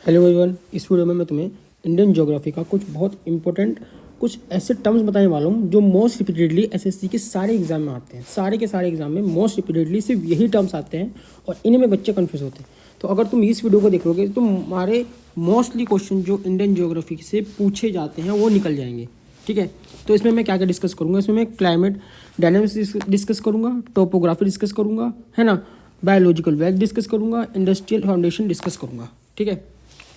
Hello everyone, इस video में मैं तुम्हें इंडियन ज्योग्राफी का कुछ बहुत इंपॉर्टेंट कुछ ऐसे टर्म्स बताने वाला हूँ जो मोस्ट रिपीटेडली एसएससी के सारे एग्जाम में आते हैं। सारे के सारे एग्जाम में मोस्ट रिपीटेडली सिर्फ यही टर्म्स आते हैं और इन्हीं में बच्चे कंफ्यूज होते हैं। तो अगर तुम इस वीडियो को देखोगे तो तुम्हारे मोस्टली क्वेश्चन जो इंडियन ज्योग्राफी से पूछे जाते हैं वो निकल जाएंगे। ठीक है, तो इसमें मैं क्या क्या डिस्कस करूँगा, इसमें मैं क्लाइमेट डायनामिक्स डिस्कस करूँगा, टोपोग्राफी डिस्कस करूँगा, है ना, बायोलॉजिकल वेल्थ डिस्कस करूँगा, इंडस्ट्रियल फाउंडेशन डिस्कस करूँगा। ठीक है,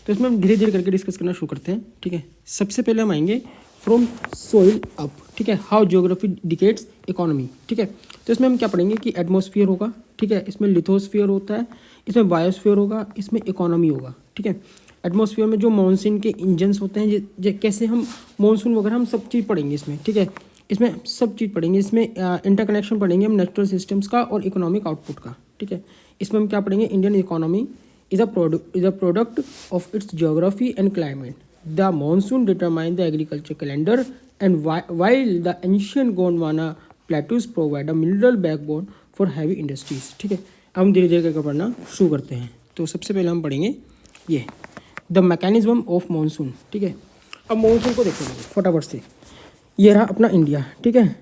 तो इसमें हम धीरे धीरे करके डिस्कस करना शुरू करते हैं। ठीक है, सबसे पहले हम आएंगे फ्रॉम सोइल अप। ठीक है, हाउ ज्योग्राफी डिकेट्स इकोनॉमी। ठीक है, तो इसमें हम क्या पढ़ेंगे कि एटमॉस्फेयर होगा, ठीक है, इसमें लिथोस्फीयर होता है, इसमें बायोस्फीयर होगा, इसमें इकोनॉमी होगा। ठीक है, एटमॉस्फेयर में जो मानसून के इंजन्स होते हैं, कैसे हम मानसून वगैरह हम सब चीज़ पढ़ेंगे इसमें। ठीक है, इसमें सब चीज़ पढ़ेंगे, इसमें इंटरकनेक्शन पढ़ेंगे हम नेचुरल सिस्टम्स का और इकोनॉमिक आउटपुट का। ठीक है, इसमें हम क्या पढ़ेंगे, Indian economy is a product of its geography and climate. The monsoon determine the agriculture calendar, and while the ancient Gondwana plateaus provide a mineral backbone for heavy industries. ठीक है, हम धीरे धीरे करके पढ़ना शुरू करते हैं। तो सबसे पहले हम पढ़ेंगे ये द मैकेनिज्म ऑफ मानसून। ठीक है, अब मानसून को देखेंगे फटाफट से। ये रहा अपना इंडिया। ठीक है,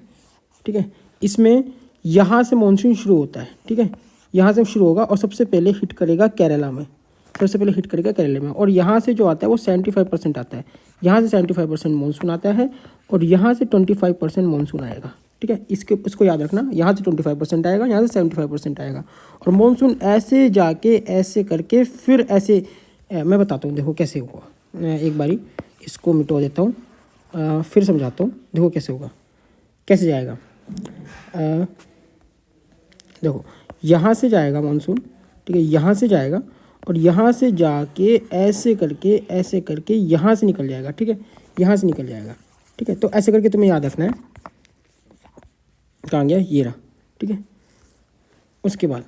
ठीक है, इसमें यहाँ से मानसून शुरू होता है। ठीक है, यहाँ से शुरू होगा और सबसे पहले हिट करेगा केरला में, सबसे पहले हिट करेगा केरला में। और यहाँ से जो आता है वो 75% आता है। यहाँ से 75% मानसून आता है और यहाँ से 25% मानसून आएगा। ठीक है, इसको याद रखना, यहाँ से 25% आएगा, यहाँ से 75% आएगा। और मानसून ऐसे जाके ऐसे करके फिर ऐसे मैं बताता हूँ, देखो कैसे होगा। एक बारी इसको मिटो देता हूँ, फिर समझाता हूँ, देखो कैसे होगा, कैसे जाएगा। देखो यहाँ से जाएगा मानसून, ठीक है, यहाँ से जाएगा और यहाँ से जाके ऐसे करके यहाँ से निकल जाएगा। ठीक है, यहाँ से निकल जाएगा। ठीक है, तो ऐसे करके तुम्हें याद रखना है। कहाँ गया, ये रहा। ठीक है, उसके बाद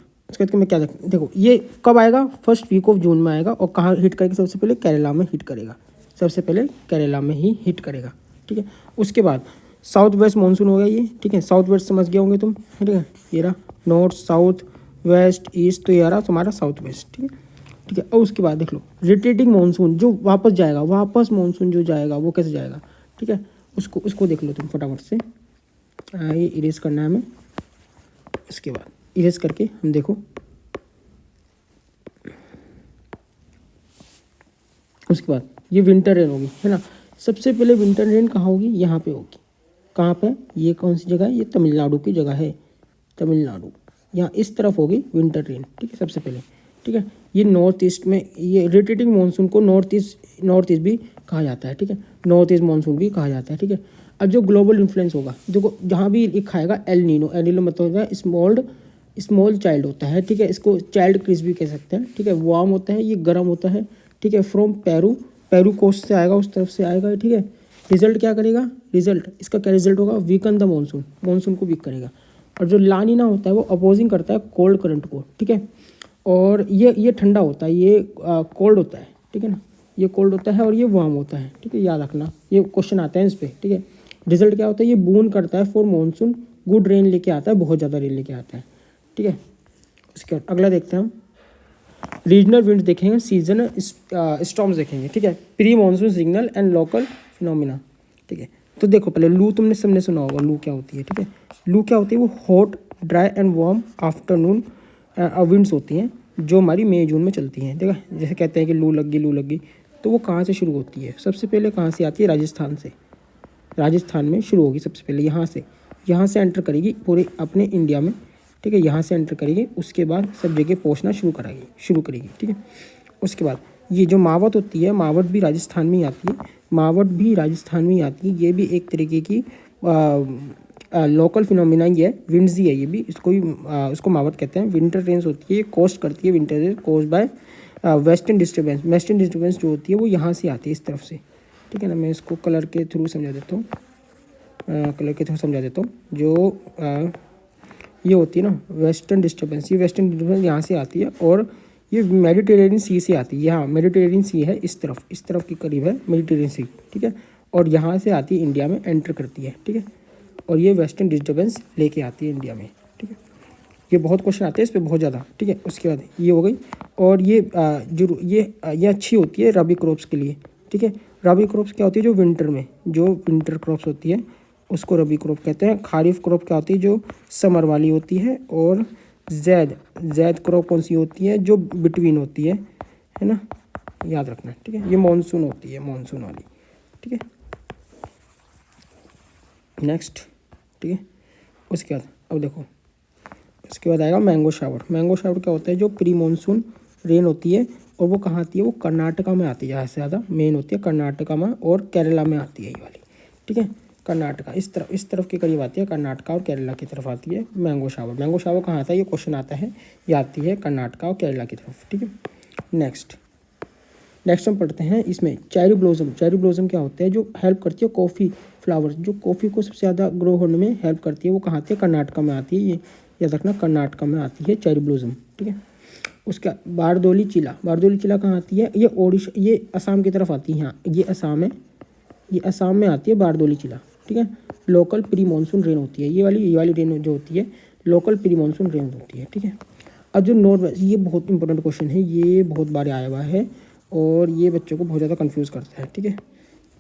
मैं क्या देखो ये कब आएगा, फर्स्ट वीक ऑफ जून में आएगा। और कहाँ हिट करेगा, सबसे पहले केरला में हिट करेगा, सबसे पहले केरला में ही हिट करेगा। ठीक है, उसके बाद साउथ वेस्ट मानसून हो गया ये। ठीक है, साउथ वेस्ट समझ गए होंगे तुम। ठीक है, ये रहा नॉर्थ साउथ वेस्ट ईस्ट, तो ये रहा तुम्हारा साउथ वेस्ट। ठीक है, ठीक है, और उसके बाद देख लो रिटेटिंग मानसून जो वापस जाएगा, वापस मानसून जो जाएगा वो कैसे जाएगा। ठीक है, उसको देख लो तुम फटाफट से। ये इरेज करना है हमें। इसके बाद इरेज करके हम देखो, उसके बाद ये विंटर रेन होगी, है ना। सबसे पहले विंटर रेन कहाँ होगी, यहाँ पे होगी। कहाँ पे, ये कौन सी जगह है, ये तमिलनाडु की जगह है, तमिलनाडु। यहाँ इस तरफ होगी विंटर रेन। ठीक है, सबसे पहले। ठीक है, ये नॉर्थ ईस्ट में, ये रोटेटिंग मानसून को नॉर्थ ईस्ट भी कहा जाता है। ठीक है, नॉर्थ ईस्ट मानसून भी कहा जाता है। ठीक है, अब जो ग्लोबल इन्फ्लुएंस होगा, देखो जहाँ भी लिखा आएगा एल नीनो, एल नीनो मतलब होता है स्मॉल चाइल्ड होता है। ठीक है, इसको चाइल्ड क्रिस भी कह सकते हैं। ठीक है, वार्म होता है, ये गर्म होता है। ठीक है, फ्रॉम पेरू कोस्ट से आएगा, उस तरफ से आएगा। ठीक है, रिजल्ट क्या करेगा, रिजल्ट इसका क्या रिजल्ट होगा, वीकन द मानसून को वीक करेगा। और जो लानीना होता है वो अपोजिंग करता है कोल्ड करंट को। ठीक है, और ये ठंडा होता है, ये कोल्ड होता है। ठीक है ना, ये कोल्ड होता है और ये वार्म होता है। ठीक है, याद रखना, ये क्वेश्चन आता है इस पर। ठीक है, रिजल्ट क्या होता है, ये बून करता है फॉर मानसून, गुड रेन लेके आता है, बहुत ज़्यादा रेन लेके आता है। ठीक है, उसके बाद अगला देखते हैं हम, रीजनल विंड्स देखेंगे, सीजन स्टॉर्म्स देखेंगे। ठीक है, pre monsoon signal and local phenomena. ठीक है, तो देखो पहले लू तुमने सबने सुना होगा, लू क्या होती है। ठीक है, लू क्या होती है, वो hot dry and warm afternoon winds होती हैं जो हमारी मई जून में चलती हैं। देखा, जैसे कहते हैं कि लू लग गई, तो वो कहाँ से शुरू होती है, सबसे पहले कहाँ से आती है, राजस्थान से। राजस्थान में शुरू होगी सबसे पहले, यहाँ से एंटर करेगी पूरे अपने इंडिया में। ठीक है, यहाँ से एंटर करेगी, उसके बाद सब जगह पहुँचना शुरू करेगी। ठीक है, उसके बाद ये जो मावट होती है, मावट भी राजस्थान में ही आती है, ये भी एक तरीके की लोकल फिनोमिना ही है, विंड्स ही है ये भी, इसको मावट कहते हैं। विंटर रेन्स होती है, ये कोस्ट करती है, winter rain caused by western disturbance जो होती है वो यहाँ से आती है, इस तरफ से। ठीक है ना, मैं इसको कलर के थ्रू समझा देता हूँ। जो ये होती है ना वेस्टर्न डिस्टर्बेंस, ये वेस्टर्न डिस्टर्बेंस यहाँ से आती है और ये मेडिटेरेनियन सी से आती है। यहाँ मेडिटेरेनियन सी है, इस तरफ के करीब है मेडिटेरेनियन सी। ठीक है, और यहाँ से आती है, इंडिया में एंटर करती है। ठीक है, और ये वेस्टर्न डिस्टर्बेंस लेके आती है इंडिया में। ठीक है, ये बहुत क्वेश्चन आते हैं इस पर बहुत ज़्यादा, ठीक है। उसके बाद ये हो गई, और ये जो ये अच्छी होती है रबी क्रॉप्स के लिए, ठीक है। रबी क्रॉप्स क्या होती है, जो विंटर में, जो विंटर क्रॉप्स होती है उसको रबी क्रॉप कहते हैं। खारिफ क्रॉप क्या होती है, जो समर वाली होती है। और जैद क्रॉप कौन सी होती है, जो बिटवीन होती है ना, याद रखना, ठीक है। ये मानसून होती है, मानसून वाली, ठीक है। नेक्स्ट, ठीक है। उसके बाद अब देखो, उसके बाद आएगा मैंगो शावर। मैंगो शावर क्या होता है, जो प्री मानसून रेन होती है, और वो कहाँ आती है, वो कर्नाटका में आती है। ज़्यादा से ज़्यादा मेन होती है कर्नाटका में और केरला में आती है ये वाली, ठीक है। कर्नाटका इस तरफ के करीब आती है, कर्नाटका और केरला की तरफ आती है मैंगो शावर। मैंगो शावर कहाँ आता है, ये क्वेश्चन आता है, ये आती है कर्नाटका और केरला की तरफ, ठीक है। नेक्स्ट हम पढ़ते हैं इसमें चेरी ब्लॉसम। चेरी ब्लॉसम क्या होता है, जो हेल्प करती है कॉफ़ी फ्लावर्स, जो कॉफ़ी को सबसे ज़्यादा ग्रो होने में हेल्प करती है, वो कहाँ आती है, कर्नाटका में आती है। ये याद रखना, कर्नाटका में आती है चेरी ब्लॉसम, ठीक है। उसका बारदोली चिला। बारदोली चिला कहाँ आती है, ये ओडिशा, ये असम की तरफ आती है। यहाँ ये असम है, ये असम में आती है बारदोली चिला, ठीक है। लोकल प्री मानसून रेन होती है, ये वाली रेन जो होती है लोकल प्री मानसून रेन होती है, ठीक है। अब जो नॉर्थ वेस्ट, ये बहुत इंपॉर्टेंट क्वेश्चन है, ये बहुत बार आया हुआ है और ये बच्चों को बहुत ज़्यादा कंफ्यूज करता है, ठीक है।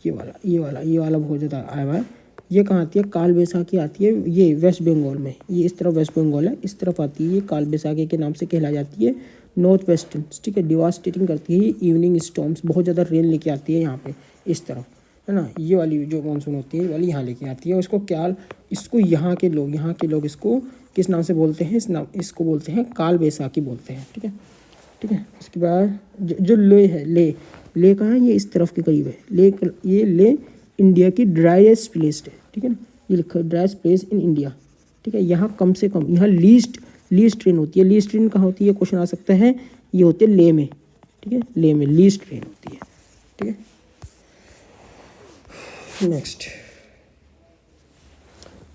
ये वाला बहुत ज़्यादा आया हुआ है। ये कहाँ आती है, काल बैसाखी आती है, ये वेस्ट बंगाल में, ये इस तरफ वेस्ट बंगाल है, इस तरफ आती है, ये काल बैसाखी के नाम से कहला जाती है। नॉर्थ वेस्टर्न, ठीक है, डिवास्टेटिंग करती है, इवनिंग स्टॉर्म्स, बहुत ज़्यादा रेन लेके आती है यहाँ पे इस तरफ, है ना। ये वाली जो मानसून होती है, ये वाली यहाँ लेके आती है। उसको इसको यहाँ के लोग इसको किस नाम से बोलते हैं, इसको बोलते हैं काल बैसाखी बोलते हैं, ठीक है, ठीक है। उसके बाद जो ले है, ले कहाँ है, ये इस तरफ के करीब है। ले इंडिया की ड्राइएस्ट प्लेस है, ठीक है ना, ये लिखा है ड्राइएस्ट प्लेस इन इंडिया, ठीक है। यहाँ कम से कम, यहाँ लीस्ट रेन होती है। लीस्ट रेन कहाँ होती है, क्वेश्चन आ सकता है, ये होती है ले में, ठीक है, ले में लीस्ट रेन होती है, ठीक है। नेक्स्ट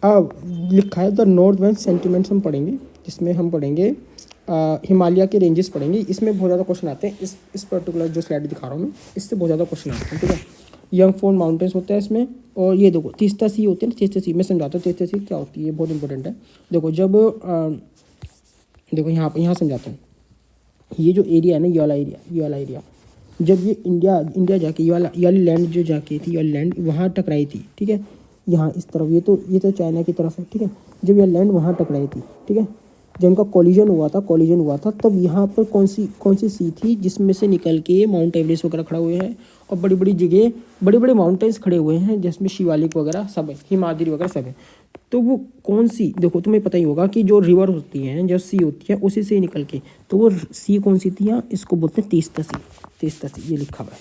अब लिखा है द नॉर्थ वेस्ट सेंटिमेंट्स हम पढ़ेंगे, जिसमें हम पढ़ेंगे हिमालय के रेंजेस पढ़ेंगे। इसमें बहुत ज़्यादा क्वेश्चन आते हैं, इस पर्टिकुलर जो स्लाइड दिखा रहा हूँ मैं, इससे बहुत ज़्यादा क्वेश्चन आते हैं, ठीक है। यंगफोन माउंटेन्स होता है इसमें, और ये देखो तीस्ता सी होती है ना, तीस्ता सी मैं समझाता हूँ तीस्ता सी क्या होती है, बहुत इंपॉर्टेंट है। देखो जब देखो यहाँ समझाता हूँ। ये जो एरिया है ना, ये वाला एरिया जब ये इंडिया जाके ये वाली लैंड जो जाके थी, ये वाली लैंड वहाँ टकराई थी, ठीक है। यहाँ इस तरफ ये तो चाइना की तरफ है, ठीक है। जब ये लैंड वहाँ टकराई थी, ठीक है, जब इनका कॉलिजन हुआ था, तब यहाँ पर कौन सी सी थी, जिसमें से निकल के माउंट एवरेस्ट वगैरह खड़ा हुए हैं, और बड़ी बड़ी जगह बड़े बड़े माउंटेन्स खड़े हुए हैं, जिसमें शिवालिक वगैरह सब है, हिमाद्री वगैरह सब है। तो वो कौन सी, देखो तुम्हें पता ही होगा कि जो रिवर होती है, जो सी होती है, उसी से निकल के, तो वो सी कौन सी थी, यहाँ इसको बोलते हैं तीस्ता सी। ये लिखा हुआ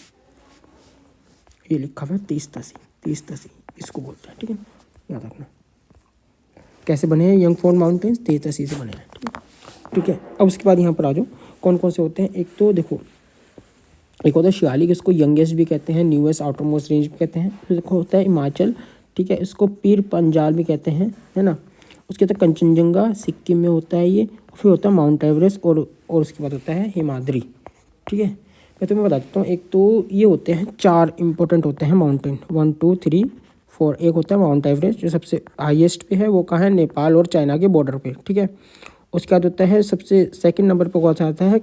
है तीस्ता सी इसको बोलते हैं, ठीक है, याद रखना। कैसे बने हैं यंगफोन माउंटेन्स, तीस्ता सी से बने हैं, ठीक है। अब उसके बाद यहाँ पर आ जाओ, कौन कौन से होते हैं। एक तो देखो, एक होता है शिवालिक, इसको यंगेस्ट भी कहते हैं, न्यूएस्ट आउटर मोस्ट रेंज भी कहते हैं। फिर होता है हिमाचल, ठीक है, इसको पीर पंजाल भी कहते हैं, है ना। उसके बाद कंचनजंगा, सिक्किम में होता है ये। फिर होता है माउंट एवरेस्ट, और उसके बाद होता है हिमाद्री, ठीक है। मैं तुम्हें बता देता हूँ, एक तो ये होते हैं 4 इंपॉर्टेंट होते हैं माउंटेन, 1 2 3 4। एक होता है माउंट एवरेस्ट, जो सबसे हाईएस्ट पे है, वो कहाँ है, नेपाल और चाइना के बॉर्डर पे, ठीक है। उसके बाद होता है सबसे सेकंड नंबर पर कौन सा आता है,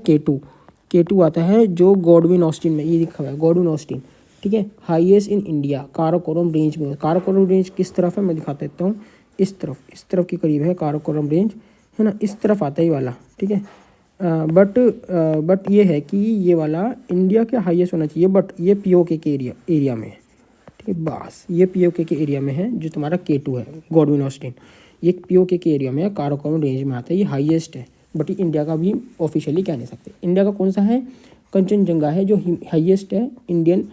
K2 आता है, जो गॉडविन ऑस्टिन में, ये लिखा हुआ है गॉडविन ऑस्टिन, ठीक है, highest in India, Karakoram range में। काराकोरम रेंज किस तरफ है, मैं दिखा देता हूँ, इस तरफ के करीब है काराकोरम रेंज, है ना, इस तरफ आता है ये वाला, ठीक है। बट ये है कि ये वाला इंडिया के हाईएस्ट होना चाहिए, बट ये POK के एरिया में है, ठीक है। बस ये POK के एरिया में है, जो तुम्हारा K2 है गॉडविन ऑस्टिन, ये POK के एरिया में है, काराकोरम रेंज में आता है, ये हाईएस्ट है, बट ये इंडिया का भी ऑफिशियली कह नहीं सकते। इंडिया का कौन सा है, कंचनजंगा है, जो हाईएस्ट है इंडियन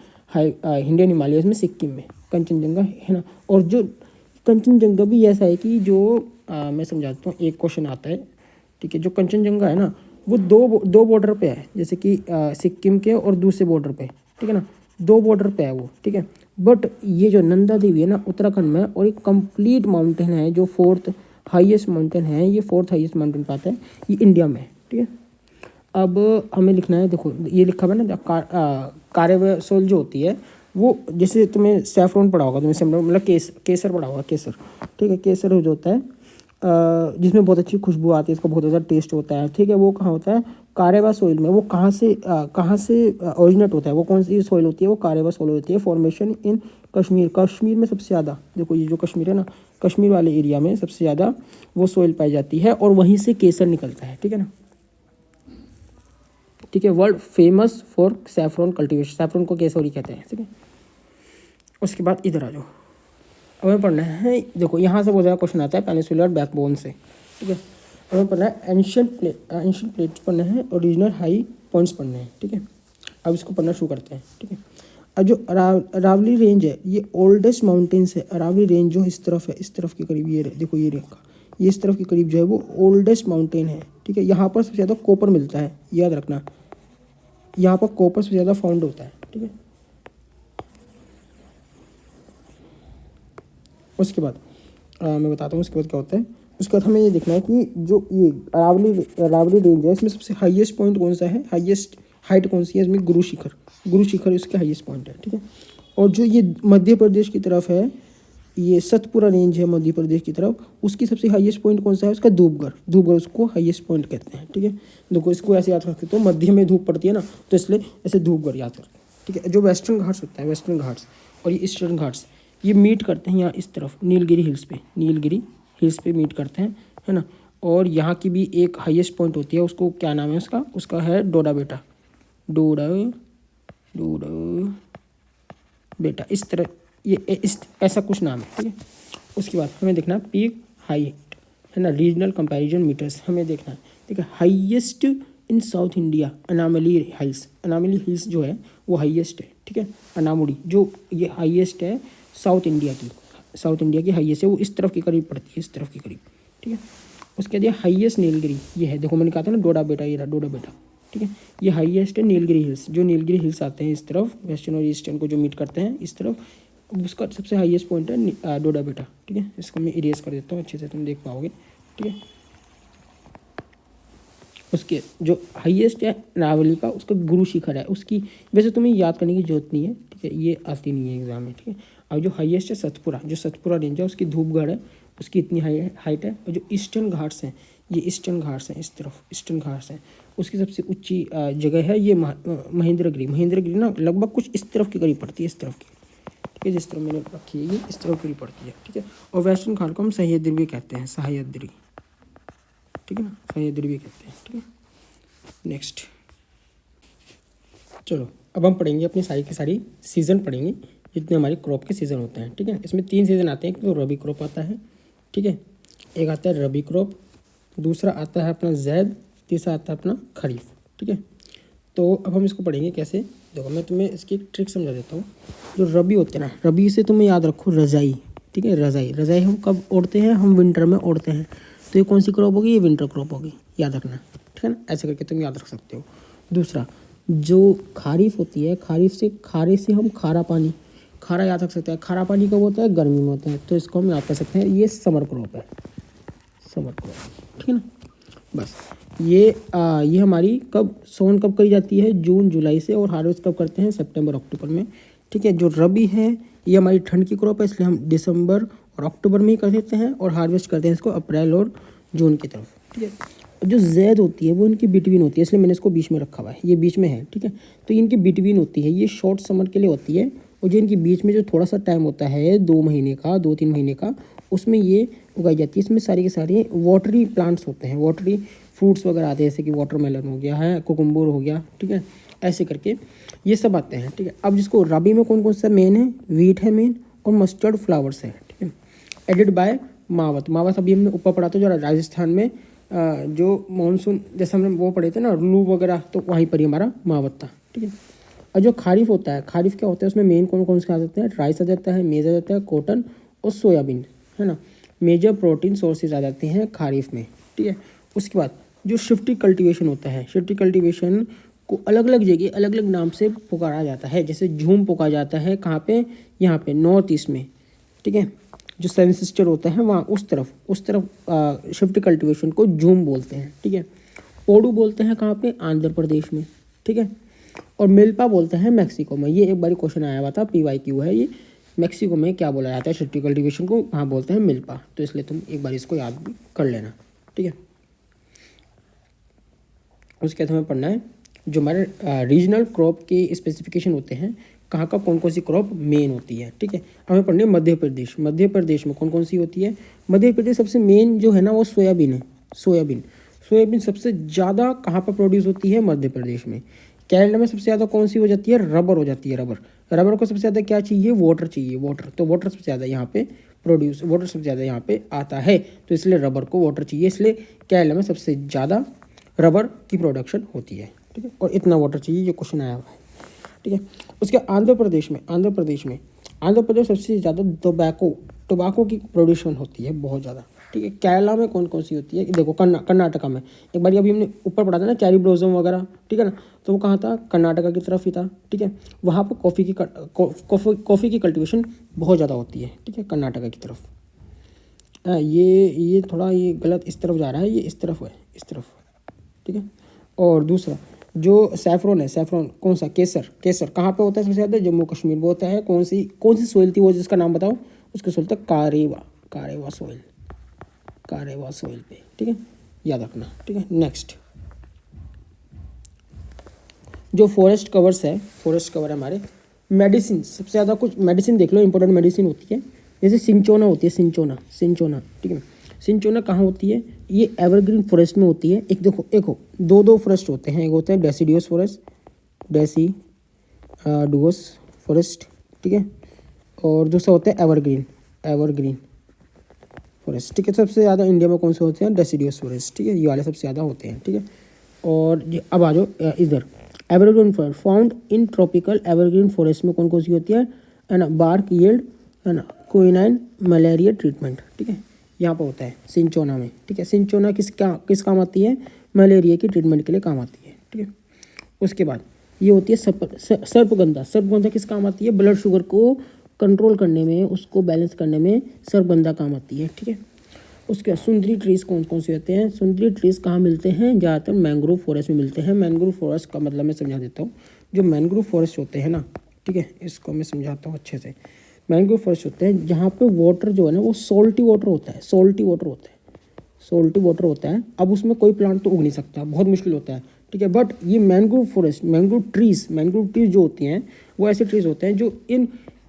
हिमालयस में, सिक्किम में कंचनजंगा है ना। और जो कंचनजंगा भी ऐसा है कि जो मैं समझाता हूँ, एक क्वेश्चन आता है, ठीक है। जो कंचनजंगा है ना, वो दो बॉर्डर पे है, जैसे कि सिक्किम के और दूसरे बॉर्डर पे, ठीक है ना, 2 बॉर्डर पे है वो, ठीक है। बट ये जो नंदा देवी है ना, उत्तराखंड में, और एक कंप्लीट माउंटेन है, जो 4th हाईएस्ट माउंटेन है, ये 4th हाईएस्ट माउंटेन पे आता है, ये इंडिया में है, ठीक है। अब हमें लिखना है, देखो ये लिखा हुआ है ना, कार्यवसोल जो होती है, वो जैसे तुम्हें सैफरॉन पढ़ा होगा, तुम्हें मतलब केसर पढ़ा होगा, केसर, ठीक है। केसर जो होता है जिसमें बहुत अच्छी खुशबू आती है, इसका बहुत ज़्यादा टेस्ट होता है, ठीक है। वो कहाँ होता है? कारेवा सोइल में। वो कहाँ से ओरिजिनेट होता है? वो कौन सी सोइल होती है? वो कारेवा सोइल होती है। फॉर्मेशन इन कश्मीर। कश्मीर में सबसे ज़्यादा, देखो ये जो कश्मीर है ना, कश्मीर वाले एरिया में सबसे ज़्यादा वो सोइल पाई जाती है और वहीं से केसर निकलता है, ठीक है ना। ठीक है, world famous for saffron cultivation. Saffron को केसौरी कहते हैं, ठीक है। उसके बाद इधर आ जाओ, अब हमें पढ़ना है, देखो यहाँ से बहुत ज़्यादा क्वेश्चन आता है पेनिसुलर बैकबोन से, ठीक है। अब हमें पढ़ना है एंशियंट प्लेट्स पढ़ना है और रीजनल हाई पॉइंट्स पढ़ने हैं, ठीक है। अब इसको पढ़ना शुरू करते हैं, ठीक है। अब जो अरावली रेंज है, ये ओल्डेस्ट माउंटेन्स है। अरावली रेंज जो इस तरफ है, इस तरफ के करीब, ये देखो ये रेखा, ये इस तरफ के करीब जो है वो ओल्डेस्ट माउंटेन है, ठीक है। यहाँ पर सबसे ज़्यादा कॉपर मिलता है, याद रखना, यहाँ पर कॉपर सबसे ज़्यादा फाउंड होता है, ठीक है। उसके बाद मैं बताता हूँ उसके बाद क्या होता है। उसके बाद हमें ये देखना है कि जो ये अरावली रेंज है, इसमें सबसे हाईएस्ट पॉइंट कौन सा है, हाईएस्ट हाइट कौन सी है इसमें? गुरु शिखर इसका हाईएस्ट पॉइंट है, ठीक है। और जो ये मध्य प्रदेश की तरफ है, ये सतपुरा रेंज है मध्य प्रदेश की तरफ, उसकी सबसे हाईएस्ट पॉइंट कौन सा है? उसका धूपगढ़ उसको हाईएस्ट पॉइंट कहते हैं, ठीक है। देखो इसको ऐसे याद रख सकते हो, मध्य में धूप पड़ती है ना, तो इसलिए ऐसे धूपगढ़ याद कर, ठीक है। जो वेस्टर्न घाट्स होता है, वेस्टर्न घाट्स और ये ईस्टर्न घाट्स, ये मीट करते हैं यहाँ इस तरफ नीलगिरी हिल्स पे मीट करते हैं, है ना। और यहाँ की भी एक हाईएस्ट पॉइंट होती है, उसको क्या नाम है उसका है डोडा बेटा, इस तरह ये ऐसा कुछ नाम है, ठीक है। उसके बाद हमें देखना है पीक हाइट, है ना, रीजनल कंपैरिजन मीटर्स हमें देखना है, ठीक है। Highest in south India Anamalai hills जो है वो हाईएस्ट है, ठीक है। अनामुड़ी जो ये हाईएस्ट है साउथ इंडिया की हाईएस्ट है, वो इस तरफ के करीब पड़ती है, इस तरफ के करीब, ठीक है। उसके बाद ये हाईएस्ट नीलगिरी, ये है, देखो मैंने कहा था ना डोडा बेटा, ये रहा डोडा बेटा, ठीक है। ये हाईएस्ट है नीलगिरी हिल्स, जो नीलगिरी हिल्स आते हैं इस तरफ, वेस्टर्न और ईस्टर्न को जो मीट करते हैं इस तरफ, उसका सबसे हाईएस्ट पॉइंट है डोडा बेटा, ठीक है। इसको मैं इरेज कर देता हूँ, अच्छे से तुम देख पाओगे, ठीक है। उसके जो हाईएस्ट है अरावली का, उसका गुरु शिखर है, उसकी वैसे तुम्हें याद करने की जरूरत नहीं है, ठीक है, ये आती नहीं है एग्जाम में, ठीक है। और जो हाईएस्ट है सतपुरा रेंज है, उसकी धूपगढ़ है, उसकी इतनी हाइट है। और जो ईस्टर्न घाट्स हैं, ये ईस्टर्न घाट्स हैं, इस तरफ ईस्टर्न घाट्स हैं, उसकी सबसे ऊंची जगह है ये महेंद्रगिरी ना, लगभग कुछ इस तरफ के करीब पड़ती है, इस तरफ की, ठीक है, जिस तरफ मैंने रखी है ये इस तरफ करीब पड़ती है, ठीक है। और वेस्टर्न घाट को हम सह्याद्री भी कहते हैं, सह्याद्री, ठीक है ना, सह्याद्री भी कहते हैं, ठीक है। नेक्स्ट चलो अब हम पढ़ेंगे अपनी सारी की सारी सीज़न पढ़ेंगे, जितने हमारी क्रॉप के सीज़न होते हैं, ठीक है। इसमें 3 सीज़न आते हैं, तो रबी क्रॉप आता है, ठीक है, एक आता है रबी क्रॉप, दूसरा आता है अपना जैद, तीसरा आता है अपना खरीफ, ठीक है। तो अब हम इसको पढ़ेंगे कैसे, देखो मैं तुम्हें इसकी एक ट्रिक समझा देता हूँ। जो रबी होते हैं ना, रबी से तुम्हें याद रखो रजाई, ठीक है। रजाई हम कब ओढ़ते हैं? हम विंटर में ओढ़ते हैं, तो ये कौन सी क्रॉप होगी? ये विंटर क्रॉप होगी, याद रखना, ठीक है ना। ऐसे करके तुम याद रख सकते हो। दूसरा जो खारीफ होती है, खारे से हम खारा याद रख सकते हैं। खारा पानी कब होता है? गर्मी में होता है, तो इसको हम याद कर सकते हैं, ये समर क्रॉप है, ठीक है ना। बस ये हमारी सोन कब करी जाती है? जून जुलाई से, और हार्वेस्ट कब करते हैं? सितंबर अक्टूबर में, ठीक है। जो रबी है ये हमारी ठंड की क्रॉप है, इसलिए हम दिसंबर और अक्टूबर में ही कर देते हैं, और हार्वेस्ट करते हैं इसको अप्रैल और जून की तरफ, ठीक है। जो जैद होती है वो इनकी बिटवीन होती है, इसलिए मैंने इसको बीच में रखा हुआ है, ये बीच में है, ठीक है। तो इनकी बिटवीन होती है, ये शॉर्ट समर के लिए होती है, और जो इनके बीच में जो थोड़ा सा टाइम होता है 2-3 महीने का, उसमें ये उगाई जाती है। इसमें सारी के सारे वाटरी प्लांट्स होते हैं, वाटरी फ्रूट्स वगैरह आते हैं, जैसे कि वाटरमेलन हो गया है, कुकुम्बर हो गया, ठीक है, ऐसे करके ये सब आते हैं, ठीक है। अब जिसको रबी में कौन कौन सा मेन है? वीट है मेन, और मस्टर्ड फ्लावर्स है, ठीक है। एडेड बाय मावत अभी हमने ऊपर पढ़ा था, जो राजस्थान में जो मानसून जैसे हमने वो पढ़े थे ना, लू वगैरह, तो वहीं पर ही हमारा मावत था, ठीक है। और जो खारिफ होता है, खारिफ क्या होता है? उसमें मेन कौन कौन से आ जाते हैं? राइस आ जाता है, मेज़ आ जाता है, कॉटन और सोयाबीन, है ना। मेजर प्रोटीन सोर्सेज आ जाते हैं खारिफ में, ठीक है। उसके बाद जो शिफ्टी कल्टीवेशन होता है, शिफ्टी कल्टीवेशन को अलग अलग जगह अलग अलग नाम से पुकारा जाता है। जैसे झूम पुकारा जाता है, कहाँ पे? यहाँ पे नॉर्थ ईस्ट में, ठीक है। जो सेवन सिस्टर होता है वहाँ उस तरफ शिफ्ट कल्टीवेशन को झूम बोलते हैं, ठीक है। पोडू बोलते हैं कहाँ पे? आंध्र प्रदेश में, ठीक है। और मिल्पा बोलते हैं मैक्सिको में। ये एक बार क्वेश्चन आया हुआ था, PYQ है ये, मैक्सिको में क्या बोला जाता है शट्टी कल्टीवेशन को, वहाँ बोलते हैं मिल्पा। तो इसलिए तुम एक बार इसको याद भी कर लेना, ठीक है। उसके बाद हमें पढ़ना है जो हमारे रीजनल क्रॉप के स्पेसिफिकेशन होते हैं, कहाँ का कौन कौन सी क्रॉप मेन होती है, ठीक है। हमें पढ़नी है मध्य प्रदेश। मध्य प्रदेश में कौन कौन सी होती है? मध्य प्रदेश सबसे मेन जो है ना वो सोयाबीन है। सोयाबीन सबसे ज़्यादा कहाँ पर प्रोड्यूस होती है? मध्य प्रदेश में। केरला में सबसे ज़्यादा कौन सी हो जाती है? रबर हो जाती है। रबर को सबसे ज़्यादा क्या चाहिए? वाटर चाहिए, वाटर। तो वाटर सबसे ज़्यादा यहाँ पे वाटर सबसे ज़्यादा यहाँ पे आता है, तो इसलिए रबर को वाटर चाहिए, इसलिए केरला में सबसे ज़्यादा रबर की प्रोडक्शन होती है, ठीक है। और इतना वाटर चाहिए, ये क्वेश्चन आया हुआ है, ठीक है। उसके आंध्र प्रदेश सबसे ज़्यादा टोबैको की प्रोडक्शन होती है, बहुत ज़्यादा, ठीक है। केरला में कौन कौन सी होती है? देखो कर्नाटका में, एक बार अभी हमने ऊपर पढ़ा था ना चेरी ब्लॉसम वगैरह, ठीक है ना, तो वो कहाँ था? कर्नाटका की तरफ ही था, ठीक है। वहाँ पर कॉफ़ी की कल्टीवेशन बहुत ज़्यादा होती है, ठीक है, कर्नाटका की तरफ। ये थोड़ा ये गलत इस तरफ जा रहा है, ये इस तरफ है, इस तरफ, ठीक है। और दूसरा जो सैफरन है, सैफरन कौन सा? केसर कहाँ पे होता है सबसे ज़्यादा? जम्मू कश्मीर में होता है। कौन सी सोइल थी वो जिसका नाम बताओ? उसकी सोइल था कारेवा सोइल पे, ठीक है, याद रखना, ठीक है। नेक्स्ट जो फॉरेस्ट कवर है हमारे, मेडिसिन सबसे ज़्यादा कुछ मेडिसिन देख लो, इंपॉर्टेंट मेडिसिन होती है, जैसे सिंचोना होती है, सिंचोना, ठीक है। सिंचोना कहाँ होती है? ये एवरग्रीन फॉरेस्ट में होती है। एक देखो दो फॉरेस्ट होते हैं, एक होते हैं डेसिडियस फॉरेस्ट, ठीक है, और दूसरा होता है एवरग्रीन फॉरेस्ट, ठीक है। सबसे ज़्यादा इंडिया में कौन से होते हैं? डेसिडियस फॉरेस्ट, ठीक है, ये वाले सबसे ज़्यादा होते हैं, ठीक है। और अब आ जाओ इधर, evergreen forest found in tropical evergreen forest में कौन कौन सी होती है ना? बार्क यील्ड, है ना, क्विनाइन मलेरिया ट्रीटमेंट, ठीक है, यहाँ पर होता है सिंचोना में, ठीक है। सिंचोना किस काम आती है? मलेरिया की ट्रीटमेंट के लिए काम आती है, ठीक है। उसके बाद ये होती है सर्पगंधा किस काम आती है? ब्लड शुगर को कंट्रोल करने में, उसको बैलेंस करने में सर्पगंधा काम आती है, ठीक है। उसके बाद सुंदरी ट्रीज कौन कौन से होते हैं? सुंदरी ट्रीज कहाँ मिलते हैं? ज़्यादातर मैंग्रोव फॉरेस्ट में मिलते हैं। मैंग्रोव फॉरेस्ट का मतलब मैं समझा देता हूँ। जो मैंग्रोव फॉरेस्ट होते हैं ना, ठीक है, इसको मैं समझाता हूँ अच्छे से। मैंग्रोव फॉरेस्ट होते हैं जहाँ पे वाटर जो है ना वो सॉल्टी वाटर होता है। अब उसमें कोई प्लांट तो उग नहीं सकता, बहुत मुश्किल होता है, ठीक है। बट ये मैंग्रोव ट्रीज जो होती हैं वो ऐसे ट्रीज होते हैं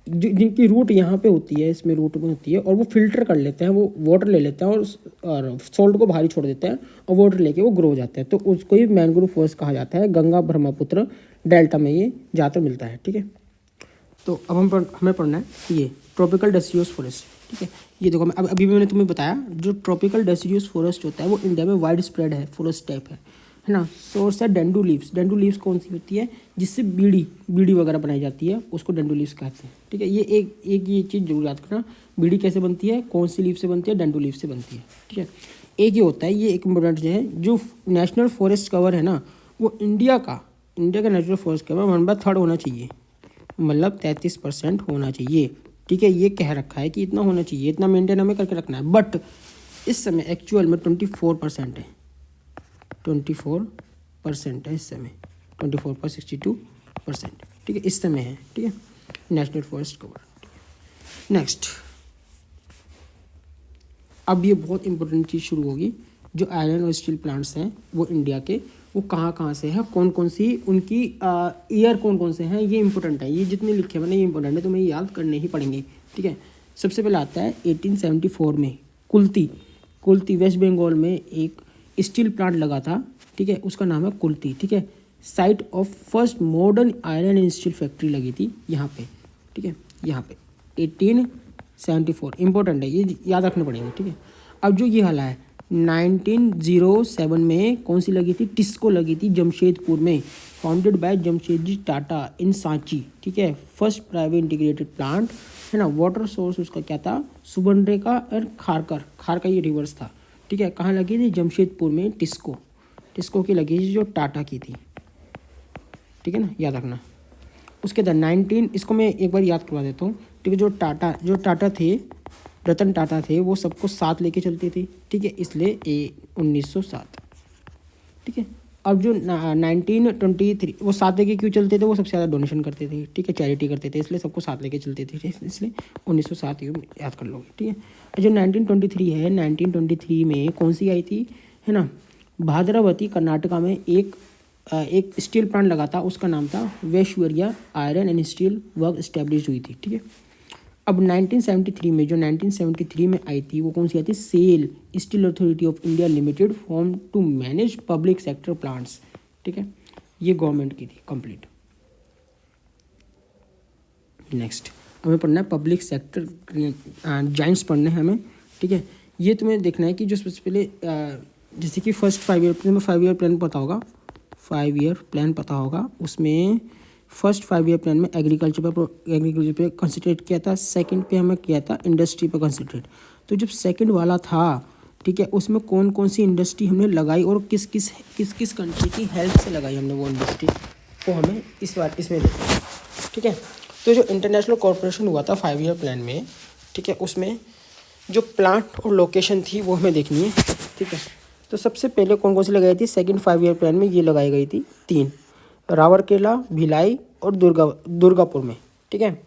जिनकी रूट यहाँ पे होती है, इसमें रूट में होती है, और वो फिल्टर कर लेते हैं, वो वाटर ले लेते हैं और सॉल्ट को बाहर ही छोड़ देते हैं और वाटर लेके वो ग्रो हो जाते हैं। तो उसको ही मैंग्रोव फॉरेस्ट कहा जाता है। गंगा ब्रह्मपुत्र डेल्टा में ये ज़्यादातर मिलता है, ठीक है। तो अब हमें पढ़ना है ये ट्रॉपिकल डेसिडियस फॉरेस्ट, ठीक है। ये देखो मैं अभी भी मैंने तुम्हें बताया, जो ट्रॉपिकल डेसिडियस फॉरेस्ट होता है वो इंडिया में वाइड स्प्रेड है, फॉरेस्ट टाइप है ना। सोर्स है डेंडू लीव्स कौन सी होती है? जिससे बीड़ी वगैरह बनाई जाती है, उसको डेंडू लीव्स कहते हैं, ठीक है। ये एक ये चीज़ जरूर याद करना, बीड़ी कैसे बनती है, कौन सी लीव से बनती है? डेंडू लीव से बनती है, ठीक है। एक ये होता है, ये एक इम्पोर्टेंट जो है, जो नेशनल फॉरेस्ट कवर है ना, वो इंडिया का नेशनल फॉरेस्ट कवर 1/3 होना चाहिए, मतलब 33% होना चाहिए, ठीक है। ये कह रखा है कि इतना होना चाहिए, इतना मेंटेन हमें करके रखना है, बट इस समय एक्चुअल में 24% है, 24% है इस समय, 24.62%, ठीक है, इस समय है, ठीक है, नेशनल फॉरेस्ट कवर। नेक्स्ट, अब ये बहुत इंपॉर्टेंट चीज़ शुरू होगी, जो आयरन और स्टील प्लांट्स हैं वो इंडिया के, वो कहाँ से है, कौन से उनकी ईयर कौन से हैं, ये इंपॉर्टेंट है। ये जितने लिखे मैंने ये इंपॉर्टेंट है, तो मैं याद करने ही पड़ेंगे, ठीक है। सबसे पहले आता है 1874 में कुल्ती वेस्ट बंगाल में एक स्टील प्लांट लगा था, ठीक है, उसका नाम है कुल्ती, ठीक है। Site of first modern iron and steel factory लगी थी यहाँ पे, ठीक है, यहाँ पे 1874, इंपॉर्टेंट है, ये याद रखने पड़ेंगे, ठीक है। अब जो ये हाल है 1907 में कौन सी लगी थी? टिस्को लगी थी जमशेदपुर में, फाउंडेड बाय जमशेदजी टाटा इन सांची, ठीक है। फर्स्ट प्राइवेट इंटीग्रेटेड प्लांट है ना। वाटर सोर्स उसका क्या था? सुबनरेखा और खारका ये रिवर्स था, ठीक है। कहाँ लगी थी? जमशेदपुर में, टिस्को की लगी थी, जो टाटा की थी, ठीक है ना, याद रखना। उसके बाद इसको मैं एक बार याद करवा देता हूँ, ठीक है। जो टाटा थे, रतन टाटा थे, वो सबको साथ लेके चलते थे, ठीक है, इसलिए 1907, ठीक है, अब जो 1923 वो साथ लेके क्यों चलते थे, वो सबसे ज़्यादा डोनेशन करते थे, ठीक है, चैरिटी करते थे, इसलिए सबको साथ लेके चलते थे, इसलिए 1907 याद कर लोगे, ठीक है। जो 1923 है, 1923 में कौन सी आई थी, है ना, भाद्रवती कर्नाटका में एक स्टील प्लांट लगा था, उसका नाम था Visvesvaraya iron and steel work establish हुई थी, ठीक है। अब 1973 में, जो 1973 में आई थी, वो कौन सी आई थी, SAIL Steel Authority of India Limited form to manage public sector plants, ठीक है, ये गवर्नमेंट की थी कंप्लीट। नेक्स्ट हमें पढ़ना है पब्लिक सेक्टर जाइंट्स पढ़ने हैं हमें, ठीक है। ये तुम्हें देखना है कि जो सबसे पहले जैसे कि फर्स्ट 5 ईयर प्लान में 5 ईयर प्लान पता होगा, 5 ईयर प्लान पता होगा, उसमें फर्स्ट 5 ईयर प्लान में एग्रीकल्चर पे कंसंट्रेट किया था, सेकंड पे हमें किया था इंडस्ट्री पे कंसंट्रेट। तो जब सेकंड वाला था, ठीक है, उसमें कौन कौन सी इंडस्ट्री हमने लगाई और किस किस कंट्री की हेल्प से लगाई हमने वो इंडस्ट्री, वो हमें इस बार इसमें देखना है, ठीक है। तो जो इंटरनेशनल कॉर्पोरेशन हुआ था 5 ईयर प्लान में, ठीक है, उसमें जो प्लांट और लोकेशन थी वो हमें देखनी है, ठीक है। तो सबसे पहले कौन कौन सी लगाई थी सेकंड 5 ईयर प्लान में, ये लगाई गई थी 3, रावरकेला, भिलाई और दुर्गापुर में, ठीक है।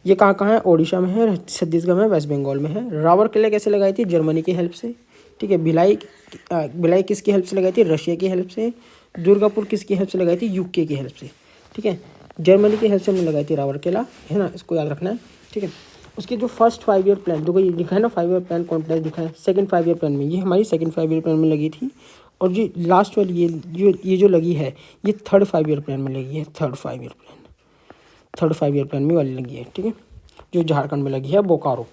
ये कहाँ है, ओडिशा में है, छत्तीसगढ़ में, वेस्ट बंगाल में है। रावरकेला कैसे लगाई थी, जर्मनी की हेल्प से, ठीक है। भिलाई किसकी हेल्प से लगाई थी, रशिया की हेल्प से। दुर्गापुर किसकी हेल्प से लगाई थी, यूके की हेल्प से, ठीक है। जर्मनी की हेल्प से हमने लगाई थी रावरकेला, है ना, इसको याद रखना है, ठीक है। उसके जो फर्स्ट 5 ईयर प्लान, देखो ये लिखा है ना 5 ईयर प्लान कॉम्प्लेक्स दिखा है, सेकंड 5 ईयर प्लान में, ये हमारी सेकंड 5 ईयर प्लान में लगी थी। और जो लास्ट वाली ये जो लगी है, ये थर्ड 5 ईयर प्लान में लगी है, थर्ड 5 ईयर प्लान में वाली लगी है, ठीक है, जो झारखंड में लगी है, बोकारो,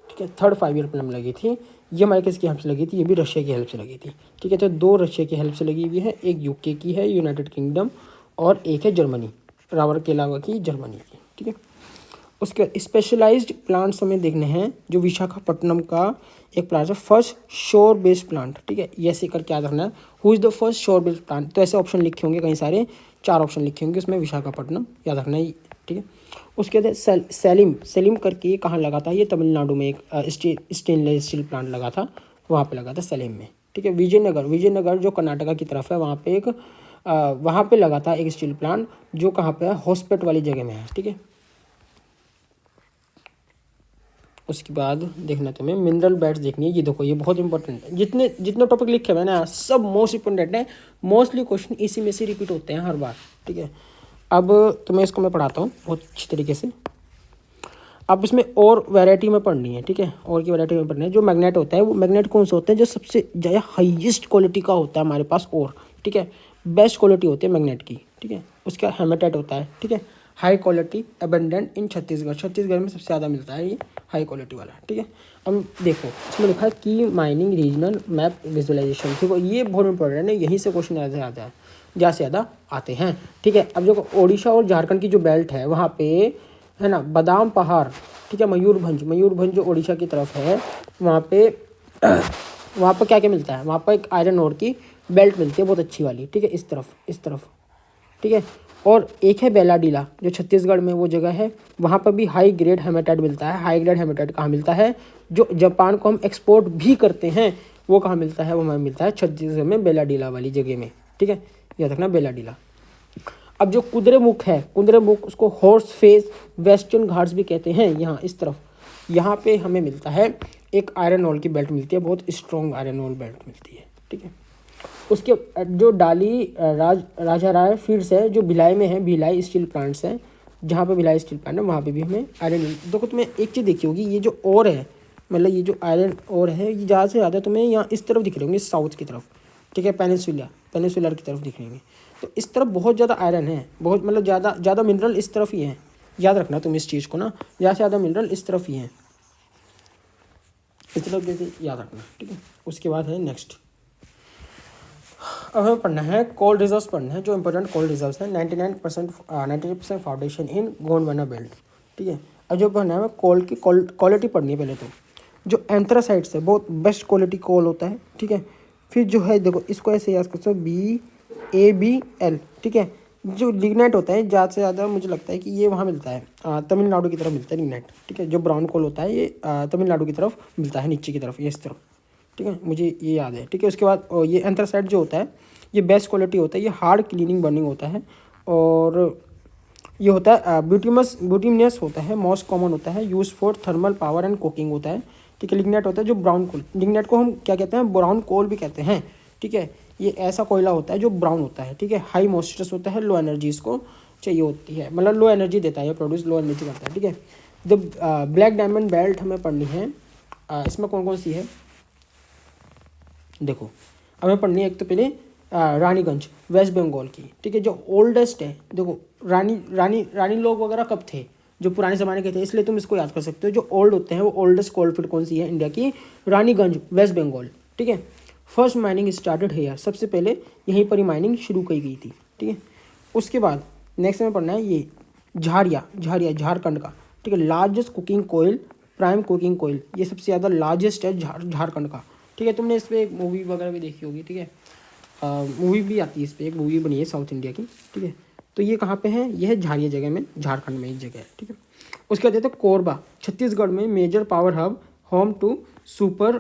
ठीक है, थर्ड 5 ईयर प्लान में लगी थी। ये हमारे किसकी हेल्प से लगी थी, ये भी रशिया की हेल्प से लगी थी, ठीक है। तो 2 रशिया की हेल्प से लगी हुई है, एक यूके की है, यूनाइटेड किंगडम, और एक है जर्मनी, रावरकेला की जर्मनी की, ठीक है। उसके स्पेशलाइज्ड प्लांट्स हमें देखने हैं, जो विशाखापट्टनम का एक प्लांट है, फर्स्ट शोर बेस्ड प्लांट, ठीक है, ये ऐसे करके याद रखना है, हु इज़ द फर्स्ट शोर बेस्ड प्लांट। तो ऐसे ऑप्शन लिखे होंगे कई सारे, 4 ऑप्शन लिखे होंगे, उसमें विशाखापट्टनम याद रखना है, ठीक है। उसके बाद सेलिम करके कहाँ लगा था, ये तमिलनाडु में एक स्टेनलेस स्टील प्लांट लगा था, वहाँ पे लगा था सेलिम में, ठीक है। विजयनगर जो कर्नाटका की तरफ है, वहाँ पे लगा था एक स्टील प्लांट, जो कहाँ पे है, हॉस्पिटल वाली जगह में है, ठीक है। उसके बाद देखना तुम्हें मिनरल बेड्स देखनी है, ये देखो ये बहुत इंपॉर्टेंट है, जितने टॉपिक लिखे हुए हैं ना सब मोस्ट इंपॉर्टेंट है, मोस्टली क्वेश्चन इसी में से रिपीट होते हैं हर बार, ठीक है। अब तुम्हें इसको मैं पढ़ाता हूँ बहुत अच्छी तरीके से। अब इसमें और वैरायटी में पढ़नी है, ठीक है, और की वैरायटी में पढ़नी है। जो मैग्नेट होता है, वो मैग्नेट कौन सा होता है, जो सबसे ज़्यादा हाईएस्ट क्वालिटी का होता है हमारे पास, और ठीक है, बेस्ट क्वालिटी होती है मैग्नेट की, ठीक है। उसका हेमाटाइट होता है, ठीक है, हाई क्वालिटी अबेंडेंट इन छत्तीसगढ़ में सबसे ज़्यादा मिलता है ये हाई क्वालिटी वाला, ठीक है। अब देखो इसमें लिखा है की माइनिंग रीजनल मैप विजुअलाइजेशन, देखो ये बहुत इंपॉर्टेंट है, यहीं से क्वेश्चन ज़्यादा से ज़्यादा आते हैं, ठीक है। अब जो ओडिशा और झारखंड की जो बेल्ट है, वहाँ पे है ना बादाम पहाड़, ठीक है, मयूरभंज जो ओडिशा की तरफ है, वहाँ पे क्या क्या मिलता है, वहाँ पर एक आयरन ओर की बेल्ट मिलती है बहुत अच्छी वाली, ठीक है, इस तरफ, ठीक है। और एक है बेलाडीला जो छत्तीसगढ़ में वो जगह है, वहाँ पर भी हाई ग्रेड हेमाटाइट मिलता है। हाई ग्रेड हेमाटाइट कहाँ मिलता है, जो जापान को हम एक्सपोर्ट भी करते हैं, वो कहाँ मिलता है, वो हमें मिलता है छत्तीसगढ़ में बेलाडीला वाली जगह में, ठीक है, याद रखना बेलाडीला। अब जो कुद्रेमुख उसको हॉर्स फेस वेस्टर्न घाट्स भी कहते हैं, यहाँ इस तरफ, यहाँ पे हमें मिलता है एक आयरन ओर की बेल्ट मिलती है, बहुत स्ट्रॉन्ग आयरन ओर बेल्ट मिलती है, ठीक है। उसके जो डाली राजा राय फील्ड्स है, जो भिलाई में है, भिलाई स्टील प्लांट्स हैं, जहाँ पे भिलाई स्टील प्लांट है वहाँ पे भी हमें आयरन। देखो तुम्हें एक चीज़ देखी होगी, ये जो ओर है, मतलब ये जो आयरन ओर है, ये ज़्यादा से ज़्यादा तुम्हें यहाँ इस तरफ दिख रहे होंगे, साउथ की तरफ, ठीक है, पेनिनसुलर की तरफ दिख रहे होंगे। तो इस तरफ बहुत ज़्यादा आयरन है, बहुत मतलब ज़्यादा मिनरल इस तरफ ही है, याद रखना तुम इस चीज़ को ना, ज़्यादा से ज़्यादा मिनरल इस तरफ ही है, इस तरफ जैसे याद रखना, ठीक है। उसके बाद है नेक्स्ट, अब हमें पढ़ना है कोल रिजर्व्स पढ़ना है, जो इंपॉर्टेंट कोल रिजर्व्स हैं, 98% फाउंडेशन इन गोंडवाना बेल्ट, ठीक है। अब जो पढ़ना है हमें कोल की क्वालिटी पढ़नी है पहले तो, जो एंथ्रासाइट्स है बहुत बेस्ट क्वालिटी कोल होता है, ठीक है। फिर जो है देखो इसको ऐसे याद कर सकते हो BABL, ठीक है। जो लिग्नाइट होता है ज़्यादा से ज़्यादा मुझे लगता है कि ये वहाँ मिलता है तमिलनाडु की तरफ मिलता है लिग्नाइट, ठीक है। जो ब्राउन कोल होता है ये तमिलनाडु की तरफ मिलता है, नीचे की तरफ, ये इस तरफ, ठीक है, मुझे ये याद है, ठीक है। उसके बाद ये एंथ्रासाइट जो होता है ये बेस्ट क्वालिटी होता है, ये हार्ड क्लीनिंग बर्निंग होता है, और ये होता है ब्यूटिमिनस होता है, मोस्ट कॉमन होता है, use for thermal power and cooking होता है। ठीक है, लिग्नाइट होता है जो ब्राउन कोल, लिग्नाइट को हम क्या कहते हैं, ब्राउन कोल भी कहते हैं। ठीक है, ये ऐसा कोयला होता है जो ब्राउन होता है। ठीक है, हाई मॉइस्चरस होता है, लो एनर्जी इसको चाहिए होती है, मतलब लो एनर्जी देता है, ये प्रोड्यूस लो एनर्जी करता है। ठीक है, द ब्लैक डायमंड बेल्ट हमें पढ़नी है, इसमें कौन कौन सी है देखो, हमें पढ़नी है एक तो पहले रानीगंज वेस्ट बंगाल की। ठीक है, जो ओल्डेस्ट है, देखो रानी लोग वगैरह कब थे, जो पुराने ज़माने के थे, इसलिए तुम इसको याद कर सकते हो। जो ओल्ड होते हैं वो ओल्डेस्ट कोलफील्ड कौन सी है इंडिया की, रानीगंज वेस्ट बंगाल। ठीक है, फर्स्ट माइनिंग स्टार्टेड हेयर, सबसे पहले यहीं पर ही माइनिंग शुरू की गई थी। ठीक है, उसके बाद नेक्स्ट में पढ़ना है ये झारिया झारखंड का। ठीक है, लार्जेस्ट कुकिंग कोयल, प्राइम कुकिंग कोयल, ये सबसे ज़्यादा लार्जेस्ट है झारखंड का। ठीक है, तुमने इस पर एक मूवी वगैरह भी देखी होगी। ठीक है, मूवी भी आती है इस पर, एक मूवी बनी है साउथ इंडिया की। ठीक है, तो ये कहाँ पे है, ये है झारिया जगह में, झारखंड में एक जगह है। ठीक है, उसके बाद देते हैं कोरबा, छत्तीसगढ़ में major power hub, home to super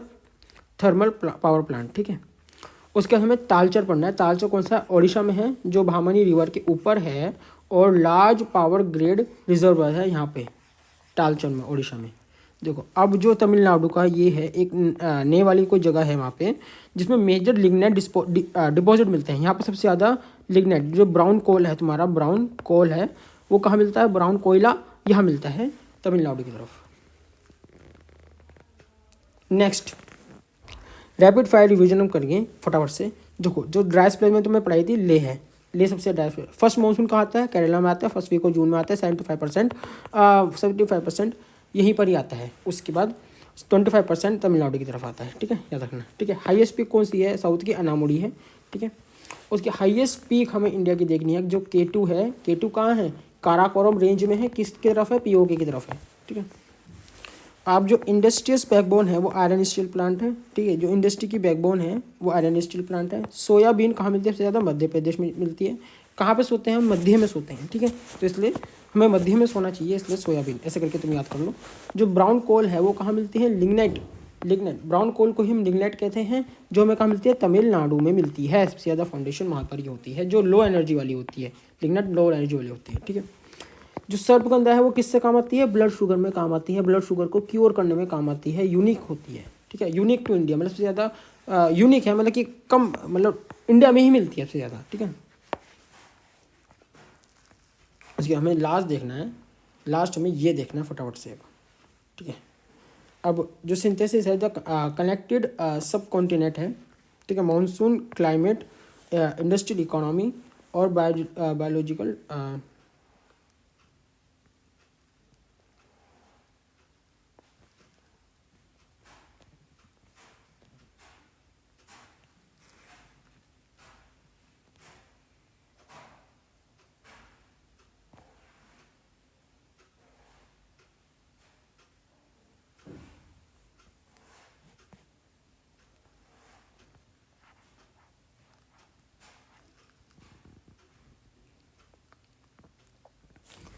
thermal power plant. ठीक है, उसके बाद हमें तालचर पढ़ना है। तालचर कौन सा, ओडिशा में है, जो भामनी रिवर के ऊपर है, और लार्ज पावर ग्रिड रिजर्वर है यहाँ पे तालचर में, ओडिशा में। देखो, अब जो तमिलनाडु का ये है, एक नए वाली कोई जगह है वहाँ पे, जिसमें मेजर लिग्नाइट डिपॉजिट मिलते हैं। यहाँ पे सबसे ज़्यादा लिग्नाइट, जो ब्राउन कोल है, तुम्हारा ब्राउन कोल है, वो कहाँ मिलता है, ब्राउन कोयला यहाँ मिलता है तमिलनाडु की तरफ। नेक्स्ट रैपिड फायर रिवीजन हम करेंगे फटाफट से। देखो, जो ड्राई स्पेल में तुम्हें पढ़ाई थी, ले है, ले सबसे ड्राई स्पेल। फर्स्ट मानसून कहाँ आता है, केरला में आता है, फर्स्ट वीक ऑफ जून में आता है, 75% यहीं पर ही आता है। उसके बाद 25% तमिलनाडु की तरफ आता है। ठीक है, याद रखना। ठीक है, हाईएस्ट पीक कौन सी है, साउथ की अनामुड़ी है। ठीक है, उसकी हाईएस्ट पीक हमें इंडिया की देखनी है, जो K2 है। K2 कहाँ है, काराकोरम रेंज में है, किसकी तरफ है, POK की तरफ है। ठीक है, आप जो इंडस्ट्रियस बैकबोन है वो आयरन स्टील प्लांट है। ठीक है, जो इंडस्ट्री की बैकबोन है वो आयरन स्टील प्लांट है। सोयाबीन कहाँ मिलती है, सबसे ज़्यादा मध्य प्रदेश में मिलती है। कहाँ पे सोते हैं हम, मध्य में सोते हैं। ठीक है, तो इसलिए हमें मध्य में सोना चाहिए, इसलिए सोयाबीन, ऐसे करके तुम याद कर लो। जो ब्राउन कोल है वो कहाँ मिलती है, लिग्नाइट ब्राउन कोल को ही हम लिग्नाइट कहते हैं, जो हमें कहाँ मिलती है, तमिलनाडु में मिलती है। सबसे ज़्यादा फाउंडेशन वहाँ पर ही होती है, जो लो एनर्जी वाली होती है, लिग्नाइट लो एनर्जी वाली होती है। ठीक है, जो सर्पगंधा है वो किससे काम आती है, ब्लड शुगर में काम आती है, ब्लड शुगर को क्योर करने में काम आती है, यूनिक होती है। ठीक है, यूनिक टू इंडिया, मतलब सबसे ज़्यादा यूनिक है, मतलब कि कम, मतलब इंडिया में ही मिलती है सबसे ज़्यादा। ठीक है, उसके हमें लास्ट देखना है, लास्ट हमें ये देखना है फटाफट से। ठीक है, अब जो सिंथेसिस है, द कनेक्टेड सब कॉन्टिनेंट है। ठीक है, मानसून, क्लाइमेट, इंडस्ट्रियल इकोनॉमी और बायोलॉजिकल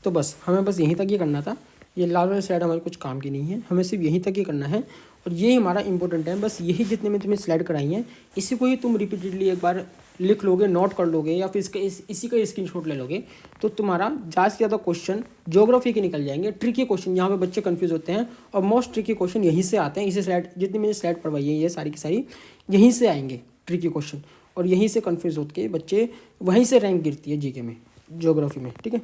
तो बस हमें बस यहीं तक ही करना था। ये लाल वाली स्लाइड हमारे कुछ काम की नहीं है, हमें सिर्फ यहीं तक ही करना है, और ये हमारा इंपॉर्टेंट है। बस यही जितने में तुम्हें स्लाइड कराई हैं, इसी को ही तुम रिपीटेडली एक बार लिख लोगे, नोट कर लोगे, या फिर इसी का स्क्रीनशॉट ले लोगे, तो तुम्हारा ज़्यादा से ज़्यादा क्वेश्चन ज्योग्राफी के निकल जाएंगे। ट्रिकी क्वेश्चन, यहाँ पे बच्चे कंफ्यूज होते हैं, और मोस्ट ट्रिकी क्वेश्चन यहीं से आते हैं। इसी स्लाइड, जितनी मैंने स्लाइड पढ़वाई है ये सारी की सारी यहीं से आएंगे ट्रिकी क्वेश्चन, और यहीं से कन्फ्यूज होकर बच्चे, वहीं से रैंक गिरती है जीके में, ज्योग्राफी में। ठीक है,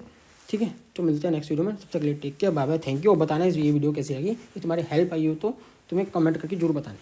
ठीक है, तो मिलते हैं नेक्स्ट वीडियो में। तब तक के लिए take care, bye bye, thank you. और बताना इस ये वीडियो कैसी लगी, कि तुम्हारी हेल्प आई हो तो तुम्हें कमेंट करके जरूर बताना।